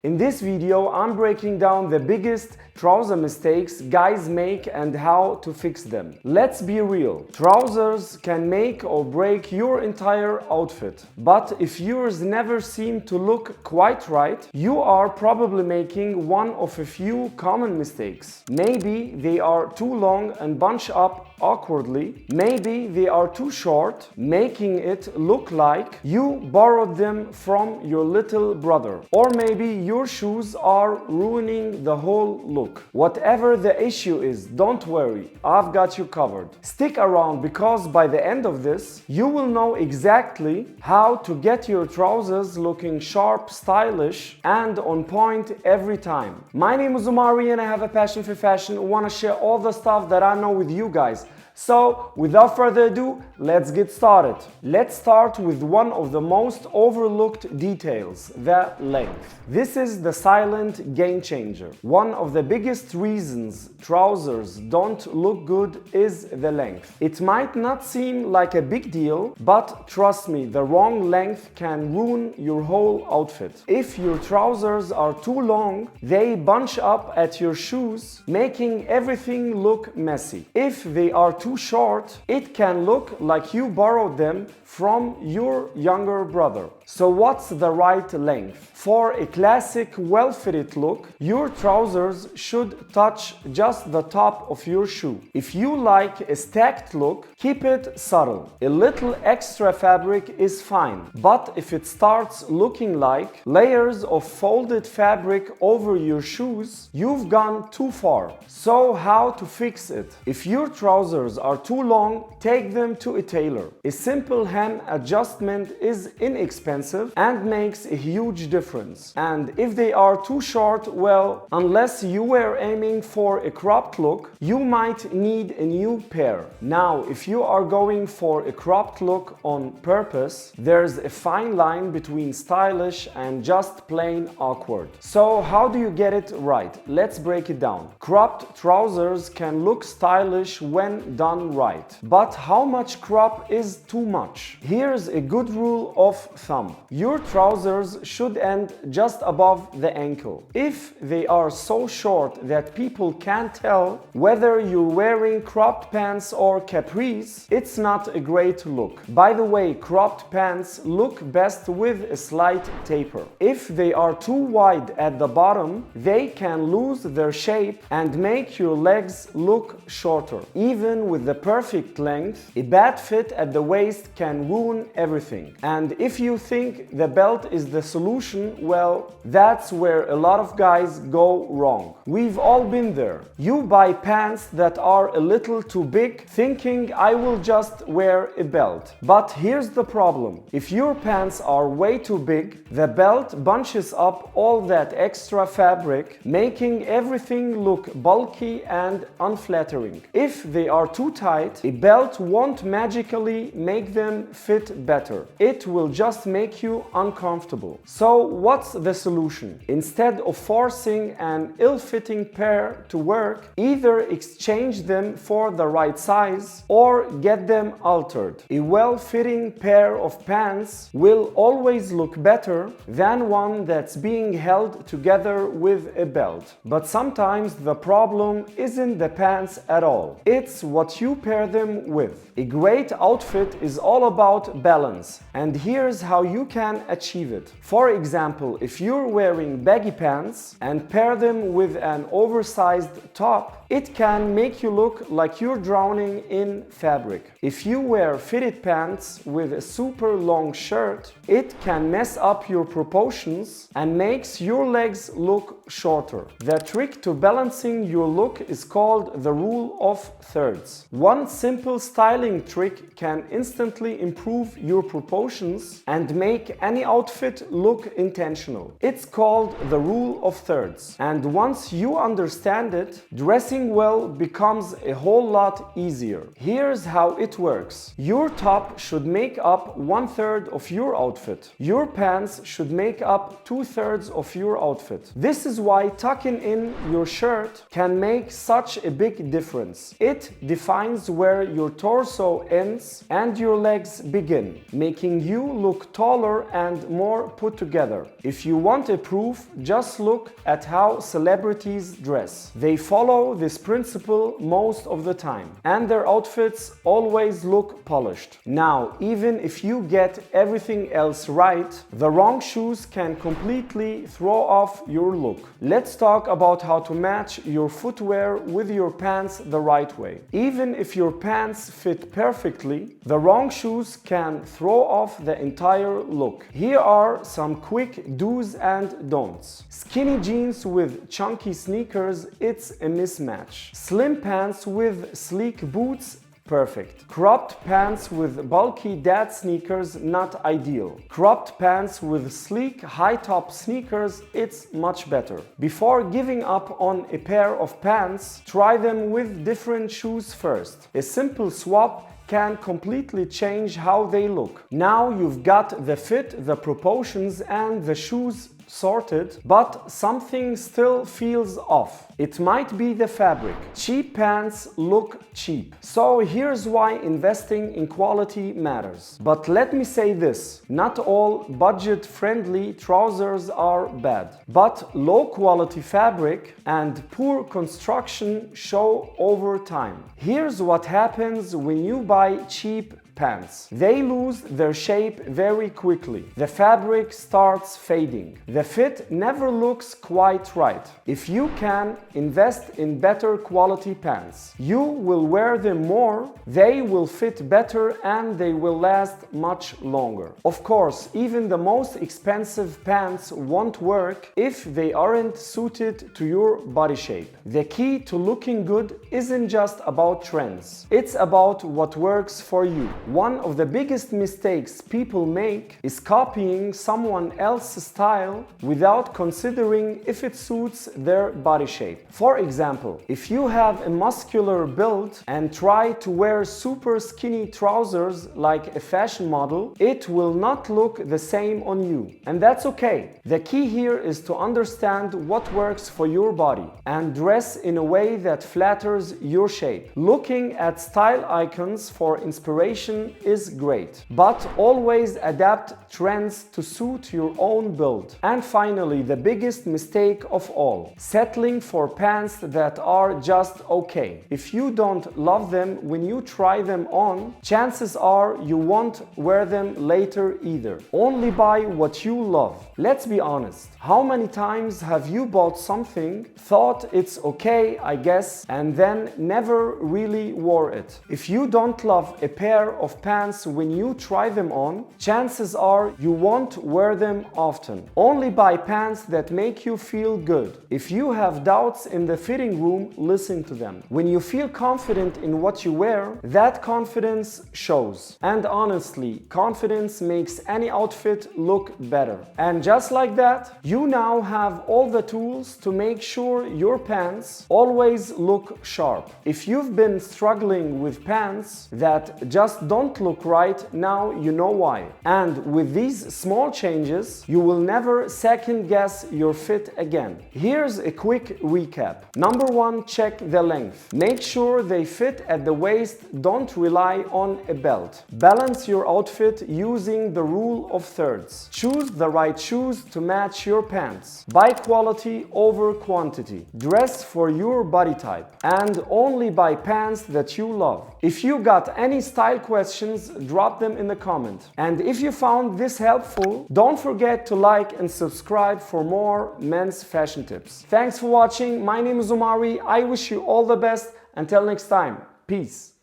In this video, I'm breaking down the biggest trouser mistakes guys make and how to fix them. Let's be real, trousers can make or break your entire outfit. But if yours never seem to look quite right, you are probably making one of a few common mistakes. Maybe they are too long and bunch up awkwardly. Maybe they are too short, making it look like you borrowed them from your little brother. Or maybe your shoes are ruining the whole look. Whatever the issue is, don't worry, I've got you covered. Stick around because by the end of this, you will know exactly how to get your trousers looking sharp, stylish, and on point every time. My name is Umari and I have a passion for fashion. I want to share all the stuff that I know with you guys. So, without further ado, let's get started. Let's start with one of the most overlooked details, the length. This is the silent game changer. One of the biggest reasons trousers don't look good is the length. It might not seem like a big deal, but trust me, the wrong length can ruin your whole outfit. If your trousers are too long, they bunch up at your shoes, making everything look messy. If they are too short, it can look like you borrowed them from your younger brother. So what's the right length? For a classic, well-fitted look, your trousers should touch just the top of your shoe. If you like a stacked look, keep it subtle. A little extra fabric is fine, but if it starts looking like layers of folded fabric over your shoes, you've gone too far. So how to fix it? If your trousers are too long, take them to a tailor. A simple hem adjustment is inexpensive and makes a huge difference. And if they are too short, well, unless you were aiming for a cropped look, you might need a new pair. Now, if you are going for a cropped look on purpose, there's a fine line between stylish and just plain awkward. So how do you get it right? Let's break it down. Cropped trousers can look stylish when done right. But how much crop is too much? Here's a good rule of thumb. Your trousers should end just above the ankle. If they are so short that people can't tell whether you're wearing cropped pants or capris, it's not a great look. By the way, cropped pants look best with a slight taper. If they are too wide at the bottom, they can lose their shape and make your legs look shorter. Even with the perfect length, a bad fit at the waist can ruin everything. And if you think the belt is the solution, well, that's where a lot of guys go wrong. We've all been there. You buy pants that are a little too big, thinking I will just wear a belt. But here's the problem. If your pants are way too big, the belt bunches up all that extra fabric, making everything look bulky and unflattering. If they are too tight, a belt won't magically make them fit better. It will just make you uncomfortable. So what's the solution? Instead of forcing an ill-fitting pair to work, either exchange them for the right size or get them altered. A well-fitting pair of pants will always look better than one that's being held together with a belt. But sometimes the problem isn't the pants at all. It's what you pair them with. A great outfit is all about balance, and here's how you can achieve it. For example, if you're wearing baggy pants and pair them with an oversized top, it can make you look like you're drowning in fabric. If you wear fitted pants with a super long shirt, it can mess up your proportions and makes your legs look shorter. The trick to balancing your look is called the rule of thirds. One simple styling trick can instantly improve your proportions and make any outfit look intentional. It's called the rule of thirds. And once you understand it, dressing well becomes a whole lot easier. Here's how it works. Your top should make up 1/3 of your outfit. Your pants should make up 2/3 of your outfit. This is why tucking in your shirt can make such a big difference. It defines defines where your torso ends and your legs begin, making you look taller and more put together. If you want a proof, just look at how celebrities dress. They follow this principle most of the time, and their outfits always look polished. Now, even if you get everything else right, the wrong shoes can completely throw off your look. Let's talk about how to match your footwear with your pants the right way. Even if your pants fit perfectly, the wrong shoes can throw off the entire look. Here are some quick do's and don'ts. Skinny jeans with chunky sneakers, it's a mismatch. Slim pants with sleek boots, perfect. Cropped pants with bulky dad sneakers, not ideal. Cropped pants with sleek high-top sneakers, it's much better. Before giving up on a pair of pants, try them with different shoes first. A simple swap can completely change how they look. Now you've got the fit, the proportions, and the shoes sorted, but something still feels off. It might be the fabric. Cheap pants look cheap. So here's why investing in quality matters. But let me say this, not all budget-friendly trousers are bad. But low-quality fabric and poor construction show over time. Here's what happens when you buy cheap pants. They lose their shape very quickly. The fabric starts fading. The fit never looks quite right. If you can invest in better quality pants, you will wear them more, they will fit better, and they will last much longer. Of course, even the most expensive pants won't work if they aren't suited to your body shape. The key to looking good isn't just about trends. It's about what works for you. One of the biggest mistakes people make is copying someone else's style without considering if it suits their body shape. For example, if you have a muscular build and try to wear super skinny trousers like a fashion model, it will not look the same on you. And that's okay. The key here is to understand what works for your body and dress in a way that flatters your shape. Looking at style icons for inspiration is great, but always adapt trends to suit your own build. And finally, the biggest mistake of all, settling for pants that are just okay. If you don't love them when you try them on, chances are you won't wear them later either. Only buy what you love. Let's be honest. How many times have you bought something, thought it's okay, I guess, and then never really wore it? If you don't love a pair of pants when you try them on, chances are you won't wear them often. Only buy pants that make you feel good. If you have doubts in the fitting room, listen to them. When you feel confident in what you wear, that confidence shows. And honestly, confidence makes any outfit look better. And just like that, you now have all the tools to make sure your pants always look sharp. If you've been struggling with pants that just don't look right, now you know why. And with these small changes, you will never second guess your fit again. Here's a quick recap. Number one, check the length. Make sure they fit at the waist, don't rely on a belt. Balance your outfit using the rule of thirds. Choose the right shoes to match your pants. Buy quality over quantity. Dress for your body type. And only buy pants that you love. If you got any style questions, drop them in the comment. And if you found this helpful, don't forget to like and subscribe for more men's fashion tips. Thanks for watching. My name is Omari. I wish you all the best. Until next time, peace.